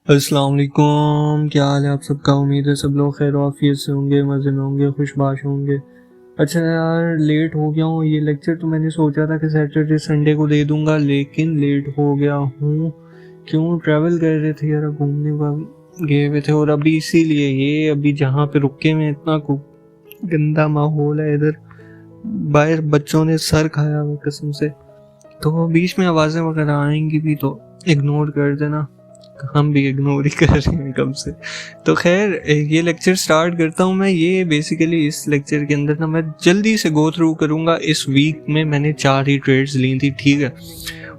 अस्सलाम वालेकुम, क्या हाल है आप सबका। उम्मीद है सब लोग खैर आफियत से होंगे, मज़े में होंगे, खुशबाश होंगे। अच्छा यार, लेट हो गया हूँ। ये लेक्चर तो मैंने सोचा था कि सैटरडे संडे को दे दूंगा, लेकिन लेट हो गया हूँ। क्यों? ट्रैवल कर रहे थे यार, घूमने गए हुए थे, और अभी इसीलिए ये अभी जहाँ पे रुके हुए इतना गंदा माहौल है इधर, बाहर बच्चों ने सर खाया हुआ कसम से। तो बीच में आवाज़ें वगैरह आएंगी भी तो इग्नोर कर देना, हम भी इग्नोर ही कर रहे हैं कब से। तो खैर, ये लेक्चर स्टार्ट करता हूँ मैं। ये बेसिकली इस लेक्चर के अंदर ना मैं जल्दी से गो थ्रू करूँगा। इस वीक में मैंने 4 ही ट्रेड्स ली थी, ठीक है।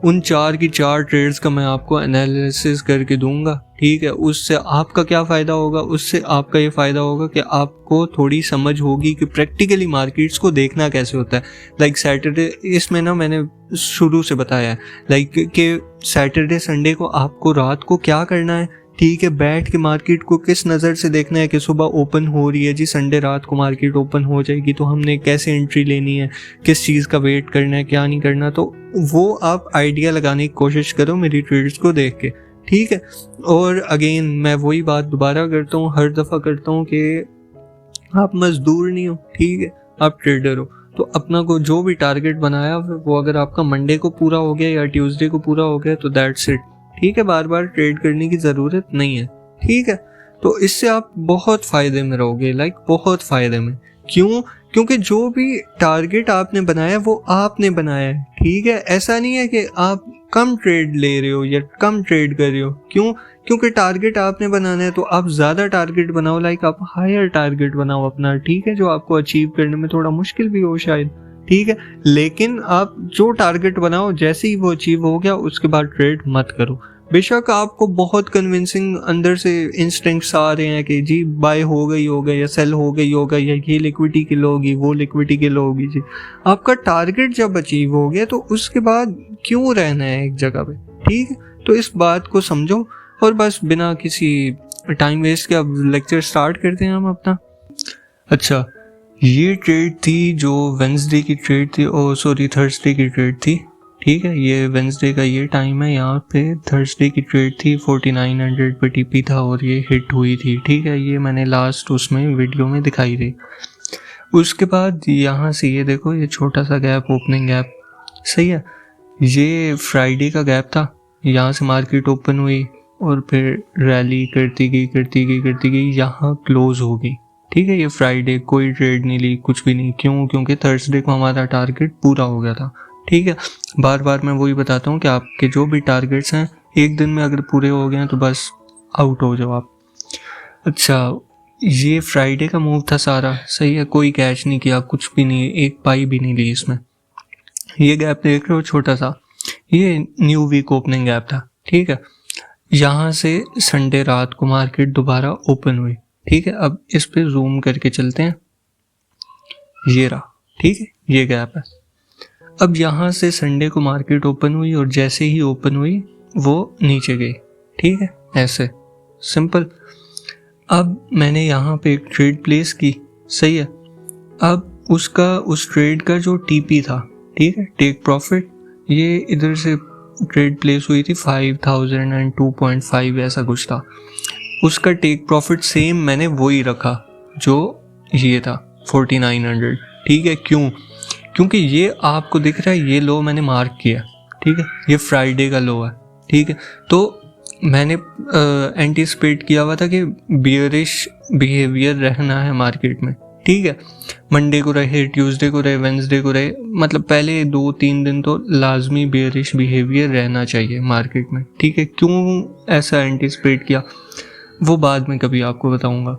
उन 4 की 4 ट्रेड्स का मैं आपको एनालिसिस करके दूंगा, ठीक है। उससे आपका क्या फ़ायदा होगा? उससे आपका ये फ़ायदा होगा कि आपको थोड़ी समझ होगी कि प्रैक्टिकली मार्केट्स को देखना कैसे होता है। लाइक सैटरडे, इसमें ना मैंने शुरू से बताया है लाइक कि सैटरडे संडे को आपको रात को क्या करना है, ठीक है। बैठ के मार्केट को किस नज़र से देखना है कि सुबह ओपन हो रही है जी, संडे रात को मार्केट ओपन हो जाएगी तो हमने कैसे एंट्री लेनी है, किस चीज़ का वेट करना है, क्या नहीं करना। तो वो आप आइडिया लगाने की कोशिश करो मेरी ट्रेड्स को देख के, ठीक है। और अगेन मैं वही बात दोबारा करता हूँ, हर दफ़ा करता हूँ कि आप मजदूर नहीं हो, ठीक है, आप ट्रेडर हो। तो अपना को जो भी टारगेट बनाया वो अगर आपका मंडे को पूरा हो गया या ट्यूसडे को पूरा हो गया तो दैट्स इट, ठीक है। बार बार ट्रेड करने की ज़रूरत नहीं है, ठीक है। तो इससे आप बहुत फ़ायदे में रहोगे, लाइक बहुत फ़ायदे में। क्यों? क्योंकि जो भी टारगेट आपने बनाया वो आपने बनाया है, ठीक है। ऐसा नहीं है कि आप कम ट्रेड ले रहे हो या कम ट्रेड कर रहे हो। क्यों? क्योंकि टारगेट आपने बनाना है तो आप ज़्यादा टारगेट बनाओ, लाइक आप हायर टारगेट बनाओ अपना, ठीक है, जो आपको अचीव करने में थोड़ा मुश्किल भी हो शायद, ठीक है। लेकिन आप जो टारगेट बनाओ, जैसे ही वो अचीव हो गया उसके बाद ट्रेड मत करो। बेशक आपको बहुत कन्विंसिंग अंदर से इंस्टिंक्ट्स आ रहे हैं कि जी बाय हो गई होगा या सेल हो गई होगा या ये लिक्विडिटी की लो होगी, वो लिक्विडिटी की लो होगी जी। आपका टारगेट जब अचीव हो गया तो उसके बाद क्यों रहना है एक जगह पे, ठीक है। तो इस बात को समझो और बस बिना किसी टाइम वेस्ट के अब लेक्चर स्टार्ट करते हैं हम अपना। अच्छा, ये ट्रेड थी जो वेंसडे की ट्रेड थी, ओ सॉरी थर्सडे की ट्रेड थी, ठीक है। ये वेंसडे का ये टाइम है, यहाँ पे थर्सडे की ट्रेड थी, 4900 पे टीपी था और ये हिट हुई थी, ठीक है। ये मैंने लास्ट उसमें वीडियो में दिखाई थी। उसके बाद यहाँ से ये देखो, ये छोटा सा गैप, ओपनिंग गैप, सही है। ये फ्राइडे का गैप था, यहाँ से मार्केट ओपन हुई और फिर रैली करती गई, यहाँ क्लोज हो गई, ठीक है। ये फ्राइडे कोई ट्रेड नहीं ली, कुछ भी नहीं। क्यों? क्योंकि थर्सडे को हमारा टारगेट पूरा हो गया था, ठीक है। बार बार मैं वही बताता हूँ कि आपके जो भी टारगेट्स हैं एक दिन में अगर पूरे हो गए हैं तो बस आउट हो जाओ आप। अच्छा, ये फ्राइडे का मूव था सारा, सही है। कोई कैच नहीं किया, कुछ भी नहीं, एक पाई भी नहीं ली इसमें। ये गैप देख रहे हो छोटा सा, ये न्यू वीक ओपनिंग गैप था, ठीक है। यहाँ से संडे रात को मार्केट दोबारा ओपन हुई, ठीक है। अब इस पे जूम करके चलते हैं, ये रहा, ठीक है, ये गैप है। अब यहाँ से संडे को मार्केट ओपन हुई और जैसे ही ओपन हुई वो नीचे गई, ठीक है, ऐसे सिंपल। अब मैंने यहाँ पे एक ट्रेड प्लेस की, सही है। अब उसका उस ट्रेड का जो टीपी था, ठीक है, टेक प्रॉफिट, ये इधर से ट्रेड प्लेस हुई थी 5002.5 ऐसा कुछ था। उसका टेक प्रॉफिट सेम मैंने वही रखा जो ये था 4900, ठीक है। क्यों? क्योंकि ये आपको दिख रहा है, ये लो मैंने मार्क किया, ठीक है, ये फ्राइडे का लो है, ठीक है। तो मैंने एंटीसिपेट किया हुआ था कि बियरिश बिहेवियर रहना है मार्केट में, ठीक है। मंडे को रहे, ट्यूसडे को रहे, वेंसडे को रहे, मतलब पहले 2-3 दिन तो लाजमी बेयरिश बिहेवियर रहना चाहिए मार्केट में, ठीक है। क्यों ऐसा एंटीसिपेट किया वो बाद में कभी आपको बताऊंगा।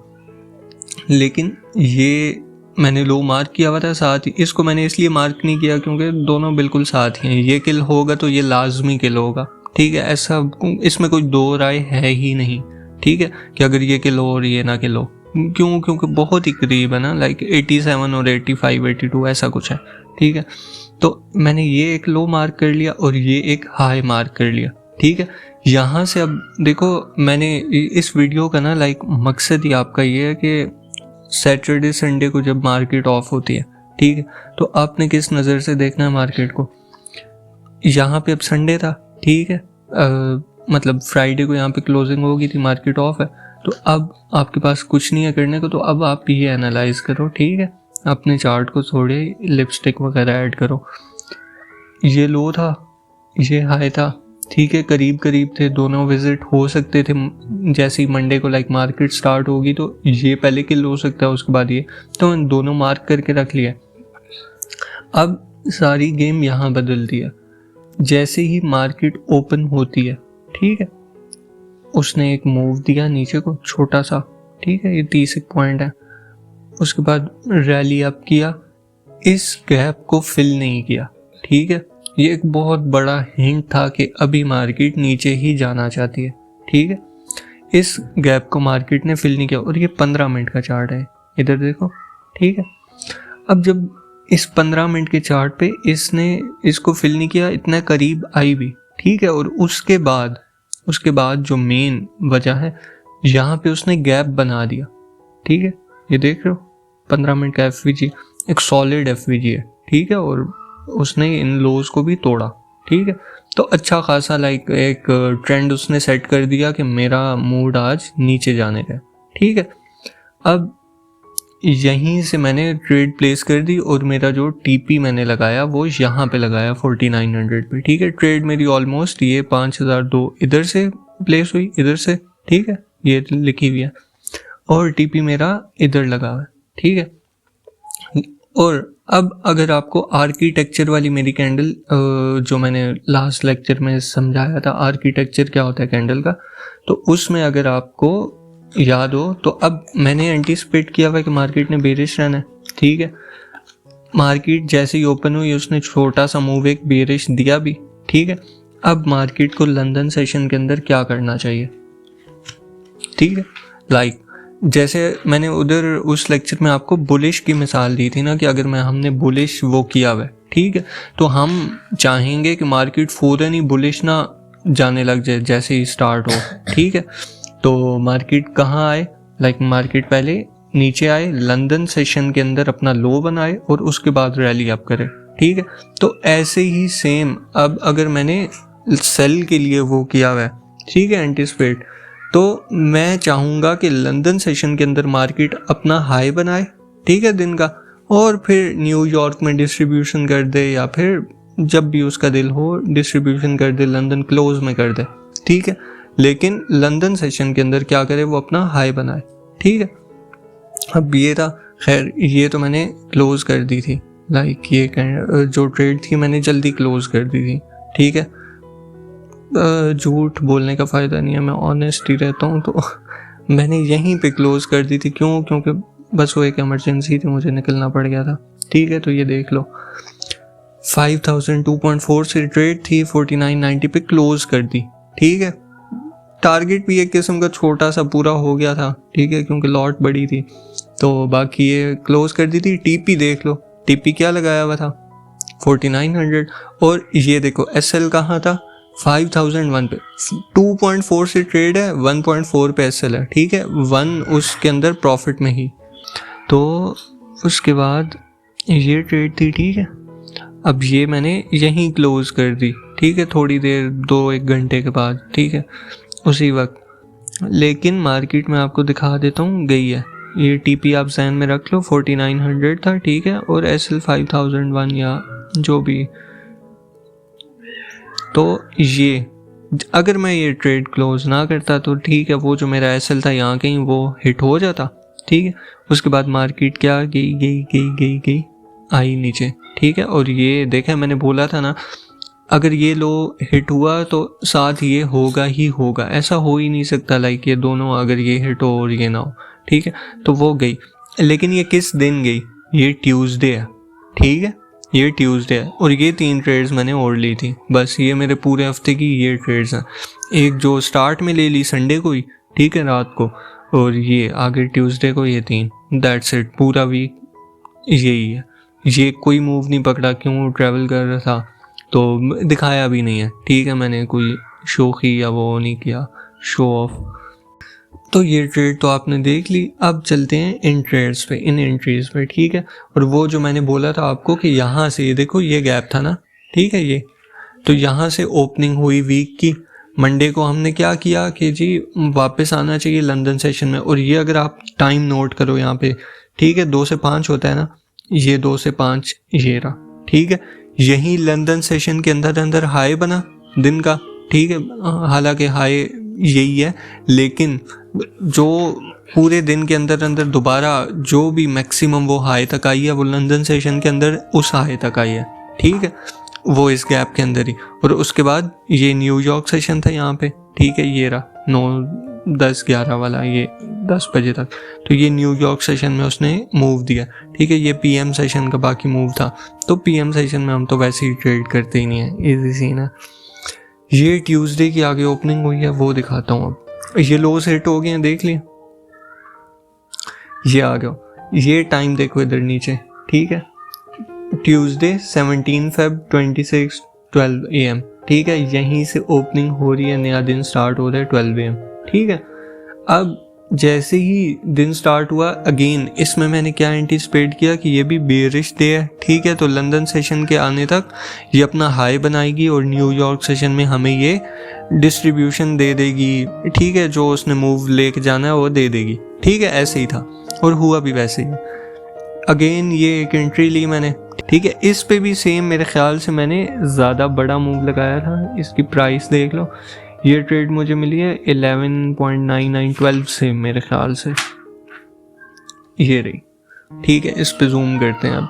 लेकिन ये मैंने लो मार्क किया हुआ था, साथ ही इसको मैंने इसलिए मार्क नहीं किया क्योंकि दोनों बिल्कुल साथ ही हैं। ये किल होगा तो ये लाजमी किल होगा, ठीक है। ऐसा इसमें कोई दो राय है ही नहीं, ठीक है, कि अगर ये किल हो और ये ना किल हो। क्यों? क्योंकि बहुत ही करीब है ना, लाइक 87 और 85 82 ऐसा कुछ है, ठीक है। तो मैंने ये एक लो मार्क कर लिया और ये एक हाई मार्क कर लिया, ठीक है। यहाँ से अब देखो, मैंने इस वीडियो का ना लाइक मकसद ही आपका ये है कि सैटरडे संडे को जब मार्केट ऑफ होती है, ठीक है, तो आपने किस नज़र से देखना है मार्केट को। यहाँ पे अब संडे था, ठीक है, मतलब फ्राइडे को यहाँ पे क्लोजिंग होगी थी, मार्केट ऑफ है, तो अब आपके पास कुछ नहीं है करने को, तो अब आप ये एनालाइज करो, ठीक है, अपने चार्ट को थोड़े लिपस्टिक वगैरह ऐड करो। ये लो था, ये हाई था, ठीक है, करीब करीब थे, दोनों विजिट हो सकते थे। जैसे ही मंडे को लाइक मार्केट स्टार्ट होगी तो ये पहले किल हो सकता है, उसके बाद ये, तो इन दोनों मार्क करके रख लिया। अब सारी गेम यहाँ बदलती है, जैसे ही मार्केट ओपन होती है, ठीक है, उसने एक मूव दिया नीचे को छोटा सा, ठीक है, ये 30 पॉइंट है, उसके बाद रैली अप किया, इस गैप को फिल नहीं किया, ठीक है, ये एक बहुत बड़ा हिंट था कि अभी मार्केट नीचे ही जाना चाहती है, ठीक है, इस गैप को मार्केट ने फिल नहीं किया, और ये 15 मिनट का चार्ट है, इधर देखो, ठीक है। अब जब इस 15 मिनट के चार्ट पे इसने इसको फिल नहीं किया, इतना करीब आई भी, ठीक है, और उसके बाद जो मेन वजह है, यहाँ पे उसने गैप बना दिया, ठीक है, ये देख रहे हो 15 मिनट का एफवीजी, एक सॉलिड एफवीजी है, ठीक है, और उसने इन लोज को भी तोड़ा, ठीक है, तो अच्छा खासा लाइक एक ट्रेंड उसने सेट कर दिया कि मेरा मूड आज नीचे जाने का, ठीक है। अब यहीं से मैंने ट्रेड प्लेस कर दी, और मेरा जो टीपी मैंने लगाया वो यहाँ पे लगाया 4900 पे, ठीक है, ट्रेड मेरी ऑलमोस्ट ये 5002 इधर से प्लेस हुई, इधर से, ठीक है, ये लिखी हुई है, और टीपी मेरा इधर लगा हुआ है, ठीक है। और अब अगर आपको आर्किटेक्चर वाली मेरी कैंडल जो मैंने लास्ट लेक्चर में समझाया था, आर्किटेक्चर क्या होता है कैंडल का, तो उसमें अगर आपको याद हो, तो अब मैंने एंटीसिपेट किया हुआ कि मार्केट ने बेरिश रहना है, ठीक है, मार्केट जैसे ही ओपन हुई उसने छोटा सा मूव एक बेरिश दिया भी, ठीक है। अब मार्केट को लंदन सेशन के अंदर क्या करना चाहिए, ठीक है, लाइक जैसे मैंने उधर उस लेक्चर में आपको बुलिश की मिसाल दी थी ना, कि अगर हमने बुलिश वो किया हुआ है, ठीक है, तो हम चाहेंगे कि मार्केट फौरन ही बुलिश ना जाने लग जाए जैसे ही स्टार्ट हो, ठीक है, तो मार्केट कहाँ आए, लाइक मार्केट पहले नीचे आए, लंदन सेशन के अंदर अपना लो बनाए, और उसके बाद रैली अप करे, ठीक है। तो ऐसे ही सेम अब अगर मैंने सेल के लिए वो किया हुआ है, ठीक है, एंटीसिपेट, तो मैं चाहूँगा कि लंदन सेशन के अंदर मार्केट अपना हाई बनाए, ठीक है, दिन का, और फिर न्यूयॉर्क में डिस्ट्रीब्यूशन कर दे, या फिर जब भी उसका दिल हो डिस्ट्रीब्यूशन कर दे, लंदन क्लोज में कर दे, ठीक है, लेकिन लंदन सेशन के अंदर क्या करे, वो अपना हाई बनाए, ठीक है। अब ये था, खैर ये तो मैंने क्लोज कर दी थी, लाइक ये जो ट्रेड थी मैंने जल्दी क्लोज कर दी थी, ठीक है, झूठ बोलने का फ़ायदा नहीं है, मैं ऑनेस्ट ही रहता हूँ, तो मैंने यहीं पे क्लोज कर दी थी, क्यों, क्योंकि बस वो एक इमरजेंसी थी, मुझे निकलना पड़ गया था, ठीक है। तो ये देख लो 5000 2.4 से ट्रेड थी, 4990 पे क्लोज कर दी, ठीक है, टारगेट भी एक किस्म का छोटा सा पूरा हो गया था, ठीक है, क्योंकि लॉट बड़ी थी, तो बाकी ये क्लोज कर दी थी। टीपी देख लो, टीपी क्या लगाया हुआ था 4900, और ये देखो एसएल कहाँ था 5001 पे, 2.4 से ट्रेड है, 1.4 पे एसएल है, ठीक है, 1 उसके अंदर प्रॉफिट में ही, तो उसके बाद ये ट्रेड थी, ठीक है। अब ये मैंने यहीं क्लोज कर दी, ठीक है, थोड़ी देर 2-1 घंटे के बाद, ठीक है, उसी वक्त, लेकिन मार्केट में आपको दिखा देता हूँ गई है, ये टीपी आप जहन में रख लो 4900 था, ठीक है, और एसएल 5001 या जो भी, तो ये अगर मैं ये ट्रेड क्लोज ना करता तो ठीक है, वो जो मेरा एसएल था यहाँ कहीं वो हिट हो जाता, ठीक है। उसके बाद मार्केट क्या गई आई नीचे, ठीक है, और ये देखें मैंने बोला था ना, अगर ये लो हिट हुआ तो साथ ये होगा ही होगा, ऐसा हो ही नहीं सकता लाइक ये दोनों अगर ये हिट हो और ये ना हो, ठीक है, तो वो गई। लेकिन ये किस दिन गई, ये ट्यूसडे है, ठीक है, ये ट्यूसडे है, और ये 3 ट्रेड्स मैंने और ली थी, बस ये मेरे पूरे हफ्ते की ये ट्रेड्स हैं। एक जो स्टार्ट में ले ली संडे को ही, ठीक है, रात को, और ये आगे ट्यूसडे को, ये 3, दैट्स इट, पूरा वीक यही है। ये कोई मूव नहीं पकड़ा, क्यों, ट्रैवल कर रहा था तो दिखाया भी नहीं है, ठीक है, मैंने कोई शोखी या वो नहीं किया, शो ऑफ। तो ये ट्रेड तो आपने देख ली, अब चलते हैं इन ट्रेड्स पे, इन एंट्रीज पे, ठीक है। और वो जो मैंने बोला था आपको कि यहाँ से ये देखो ये गैप था ना, ठीक है, ये तो यहाँ से ओपनिंग हुई वीक की, मंडे को हमने क्या किया कि जी वापस आना चाहिए लंदन सेशन में, और ये अगर आप टाइम नोट करो यहाँ पे, ठीक है, 2 से 5 होता है ना, ये 2 से 5 ये रहा, ठीक है, यही लंदन सेशन के अंदर हाई बना दिन का, ठीक है, हालांकि हाई यही है, लेकिन जो पूरे दिन के अंदर दोबारा जो भी मैक्सिमम वो हाई तक आई है वो लंदन सेशन के अंदर उस हाई तक आई है, ठीक है, वो इस गैप के अंदर ही। और उसके बाद ये न्यूयॉर्क सेशन था यहाँ पे, ठीक है, ये रहा 9, 10, 11 वाला, ये 10 बजे तक, तो ये न्यूयॉर्क सेशन में उसने मूव दिया, ठीक है, ये पीएम सेशन का बाकी मूव था। तो पीएम सेशन में हम तो वैसे ही ट्रेड करते ही नहीं है, इजी सीन है। ये ट्यूसडे की आगे ओपनिंग हुई है, वो दिखाता हूँ अब। ये लोस हिट हो गए हैं, देख लिया, ये आ गया, ये टाइम देखो इधर नीचे, ठीक है, ट्यूसडे 17 फेब 26 12 AM, ठीक है, यहीं से ओपनिंग हो रही है, नया दिन स्टार्ट हो रहा है 12 AM, ठीक है। अब जैसे ही दिन स्टार्ट हुआ, अगेन इसमें मैंने क्या एंटीसिपेट किया कि ये भी बेरिश डे है, ठीक है, तो लंदन सेशन के आने तक ये अपना हाई बनाएगी और न्यूयॉर्क सेशन में हमें ये डिस्ट्रीब्यूशन दे देगी, ठीक है, जो उसने मूव लेके जाना है वो दे देगी, ठीक है, ऐसे ही था और हुआ भी वैसे ही। अगेन ये एक एंट्री ली मैंने, ठीक है, इस पे भी सेम मेरे ख्याल से मैंने ज़्यादा बड़ा मूव लगाया था, इसकी प्राइस देख लो, ये ट्रेड मुझे मिली है 11.9912 से मेरे ख्याल से, ये रही, ठीक है, इस पे जूम करते हैं अब,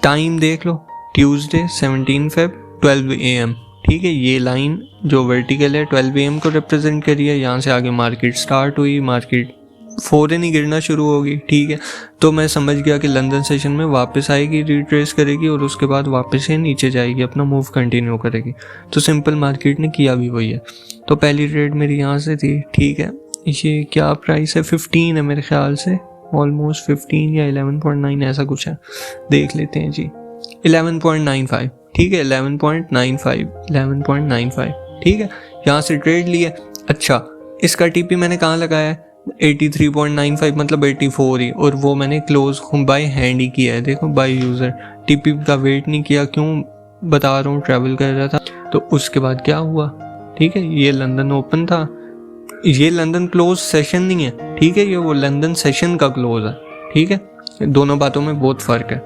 टाइम देख लो, ट्यूसडे 17 फेब 12 AM, ठीक है, ये लाइन जो वर्टिकल है 12 AM को रिप्रेजेंट करी है, यहाँ से आगे मार्केट स्टार्ट हुई, मार्केट फौरन ही गिरना शुरू होगी, ठीक है, तो मैं समझ गया कि लंदन सेशन में वापस आएगी, रिट्रेस करेगी और उसके बाद वापस से नीचे जाएगी, अपना मूव कंटिन्यू करेगी। तो सिंपल मार्केट ने किया भी वही है। तो पहली ट्रेड मेरी यहाँ से थी, ठीक है, ये क्या प्राइस है, 15 है मेरे ख्याल से, ऑलमोस्ट 15 या 11.9 ऐसा कुछ है, देख लेते हैं जी, 11.95, ठीक है, 11.95, ठीक है, यहाँ से ट्रेड लिया। अच्छा, इसका टीपी मैंने कहाँ लगाया है, 83.95 मतलब 84 ही, और वो मैंने क्लोज बाय हैंड ही किया है, देखो बाय यूज़र, टीपी का वेट नहीं किया, क्यों बता रहा हूँ, ट्रैवल कर रहा था। तो उसके बाद क्या हुआ, ठीक है, ये लंदन ओपन था, ये लंदन क्लोज सेशन नहीं है, ठीक है, ये वो लंदन सेशन का क्लोज है, ठीक है, दोनों बातों में बहुत फ़र्क है,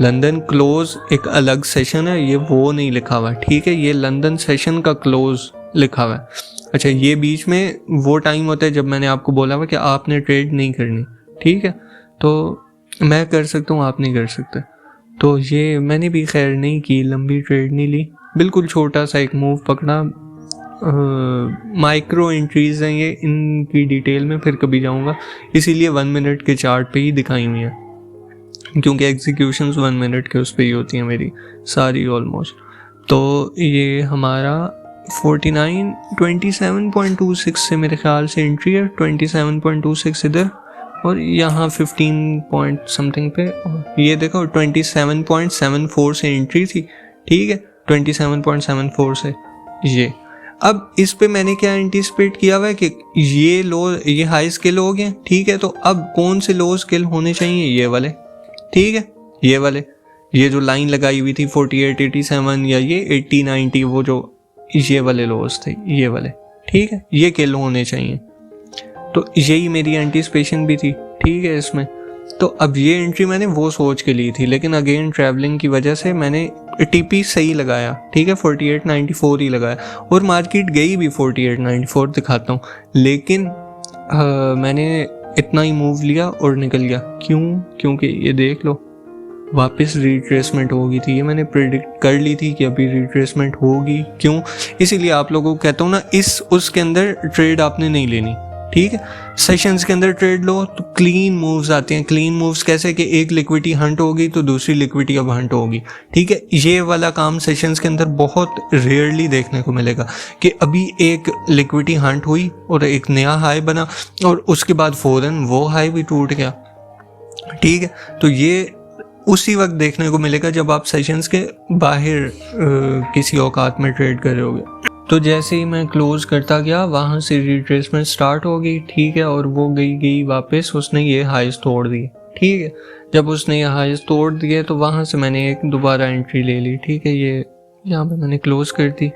लंदन क्लोज एक अलग सेशन है, ये वो नहीं लिखा हुआ है, ठीक है, ये लंदन सेशन का क्लोज लिखा हुआ है। अच्छा, ये बीच में वो टाइम होता है जब मैंने आपको बोला हुआ कि आपने ट्रेड नहीं करनी, ठीक है, तो मैं कर सकता हूँ, आप नहीं कर सकते, तो ये मैंने भी खैर नहीं की, लंबी ट्रेड नहीं ली, बिल्कुल छोटा सा एक मूव पकड़ा, माइक्रो एंट्रीज हैं ये, इनकी डिटेल में फिर कभी जाऊँगा, इसीलिए 1 मिनट के चार्ट पे ही दिखाई हुई है, क्योंकि एग्जीक्यूशंस 1 मिनट के उस पर ही होती हैं मेरी सारी ऑलमोस्ट। तो ये हमारा 27.26 से मेरे ख्याल से एंट्री है, 27.26 इधर, और यहाँ 15 पॉइंट समथिंग पे, ये देखो 27.74 से एंट्री थी, ठीक है, 27.74 से ये। अब इस पे मैंने क्या एंटीसिपेट किया हुआ है कि ये लो, ये हाई स्केल हो गए, ठीक है, तो अब कौन से लो स्केल होने चाहिए, ये वाले, ठीक है, ये वाले, ये जो लाइन लगाई हुई थी 48, 87 या ये 80, 90, वो जो ये वाले लोस थे, ये वाले, ठीक है, ये किल होने चाहिए, तो यही मेरी एंटीसिपेशन भी थी, ठीक है, इसमें। तो अब ये एंट्री मैंने वो सोच के ली थी, लेकिन अगेन ट्रैवलिंग की वजह से मैंने टीपी सही लगाया, ठीक है, 48.94 ही लगाया, और मार्केट गई भी 48.94 दिखाता हूँ, लेकिन मैंने इतना ही मूव लिया और निकल गया, क्यों, क्योंकि ये देख लो वापस रिट्रेसमेंट होगी थी, ये मैंने प्रेडिक्ट कर ली थी कि अभी रिट्रेसमेंट होगी, क्यों, इसीलिए आप लोगों को कहता हूँ ना, इस उसके अंदर ट्रेड आपने नहीं लेनी, ठीक है, सेशंस के अंदर ट्रेड लो तो क्लीन मूव्स आते हैं। क्लीन मूव्स कैसे कि एक लिक्विडिटी हंट होगी तो दूसरी लिक्विडिटी अब हंट होगी, ठीक है, ये वाला काम सेशंस के अंदर बहुत रेयरली देखने को मिलेगा कि अभी एक लिक्विडिटी हंट हुई और एक नया हाई बना और उसके बाद फौरन वो हाई भी टूट गया, ठीक है, तो ये उसी वक्त देखने को मिलेगा जब आप सेशंस के बाहर किसी औकात में ट्रेड कर रहे होगे। तो जैसे ही मैं क्लोज करता गया वहाँ से रिट्रेसमेंट स्टार्ट हो गई, ठीक है, और वो गई वापस, उसने ये हाइस तोड़ दी, ठीक है, जब उसने ये हाइस तोड़ दिए तो वहाँ से मैंने एक दोबारा एंट्री ले ली, ठीक है, ये यहाँ पे मैंने क्लोज कर दी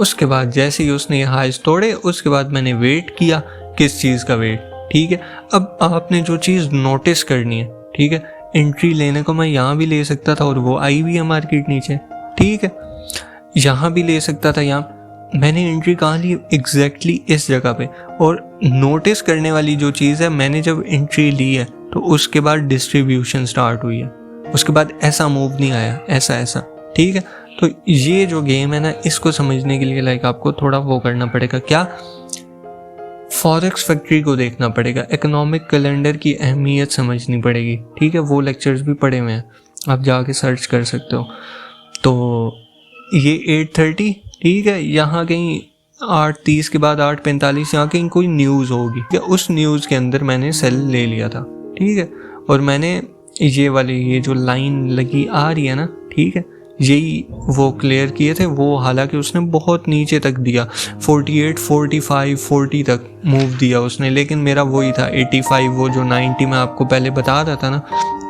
उसके बाद जैसे ही उसने हाइज तोड़े उसके बाद मैंने वेट किया, किस चीज़ का वेट, ठीक है। अब आपने जो चीज़ नोटिस करनी है, ठीक है, एंट्री लेने को मैं यहाँ भी ले सकता था और वो आई भी है मार्केट नीचे, ठीक है, यहाँ भी ले सकता था। यहाँ मैंने एंट्री कहाँ ली, एग्जैक्टली इस जगह पे। और नोटिस करने वाली जो चीज़ है, मैंने जब एंट्री ली है तो उसके बाद डिस्ट्रीब्यूशन स्टार्ट हुई है, उसके बाद ऐसा मूव नहीं आया, ऐसा, ठीक है। तो ये जो गेम है ना, इसको समझने के लिए लाइक आपको थोड़ा वो करना पड़ेगा, क्या, फॉरेक्स फैक्ट्री को देखना पड़ेगा, इकोनॉमिक कैलेंडर की अहमियत समझनी पड़ेगी, ठीक है। वो लेक्चर्स भी पढ़े हुए हैं, आप जाके सर्च कर सकते हो। तो ये 8:30, ठीक है, यहाँ कहीं 8:30 के बाद 8:45 यहाँ कहीं कोई न्यूज़ होगी, या उस न्यूज़ के अंदर मैंने सेल ले लिया था, ठीक है। और मैंने ये जो लाइन लगी आ रही है ना, ठीक है, यही वो क्लियर किए थे वो। हालांकि उसने बहुत नीचे तक दिया, 48, 45, 40 तक मूव दिया उसने, लेकिन मेरा वही था 85, वो जो 90 मैं आपको पहले बता रहा था ना,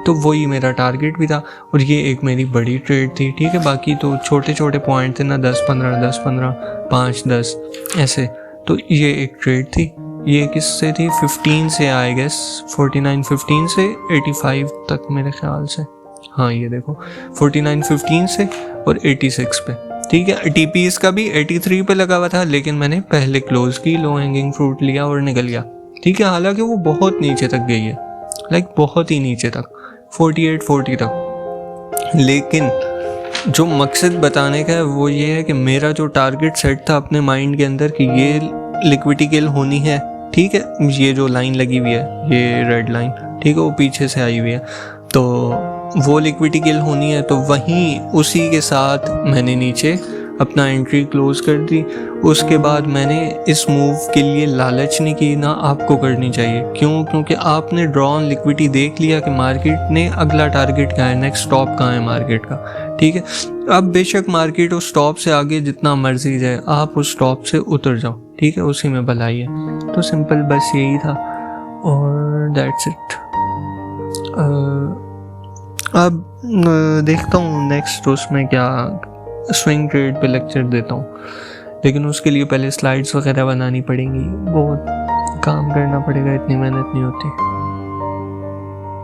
तो वही मेरा टारगेट भी था। और ये एक मेरी बड़ी ट्रेड थी, ठीक है। बाकी तो छोटे छोटे पॉइंट थे ना, 10-15, 10-15, 5-10 ऐसे। तो ये एक ट्रेड थी। ये किससे थी, 15 से आई गेस, 49-15 से 85 तक मेरे ख्याल से। हाँ ये देखो 49-15 से और 86 पे, ठीक है। टीपी इसका भी 83 पे लगा हुआ था, लेकिन मैंने पहले क्लोज की, लो हैंगिंग फ्रूट लिया और निकल गया, ठीक है। हालांकि वो बहुत नीचे तक गई है, लाइक बहुत ही नीचे तक, 48-40 तक। लेकिन जो मकसद बताने का है वो ये है कि मेरा जो टारगेट सेट था अपने माइंड के अंदर कि ये लिक्विडिटी किल होनी है, ठीक है। ये जो लाइन लगी हुई है, ये रेड लाइन, ठीक है, वो पीछे से आई हुई है, तो वो लिक्विडिटी किल होनी है। तो वहीं उसी के साथ मैंने नीचे अपना एंट्री क्लोज कर दी। उसके बाद मैंने इस मूव के लिए लालच नहीं की, ना आपको करनी चाहिए। क्यों? क्योंकि आपने ड्रॉ ऑन लिक्विडिटी देख लिया कि मार्केट ने अगला टारगेट कहाँ है, नेक्स्ट स्टॉप कहाँ है मार्केट का, ठीक है। अब बेशक मार्केट उस स्टॉप से आगे जितना मर्जी जाए, आप उस स्टॉप से उतर जाओ, ठीक है, उसी में भलाई है। तो सिंपल बस यही था और दैट्स इट। अब देखता हूँ नेक्स्ट उसमें क्या स्विंग ट्रेड पे लेक्चर देता हूँ, लेकिन उसके लिए पहले स्लाइड्स वगैरह बनानी पड़ेंगी, बहुत काम करना पड़ेगा, इतनी मेहनत नहीं होती।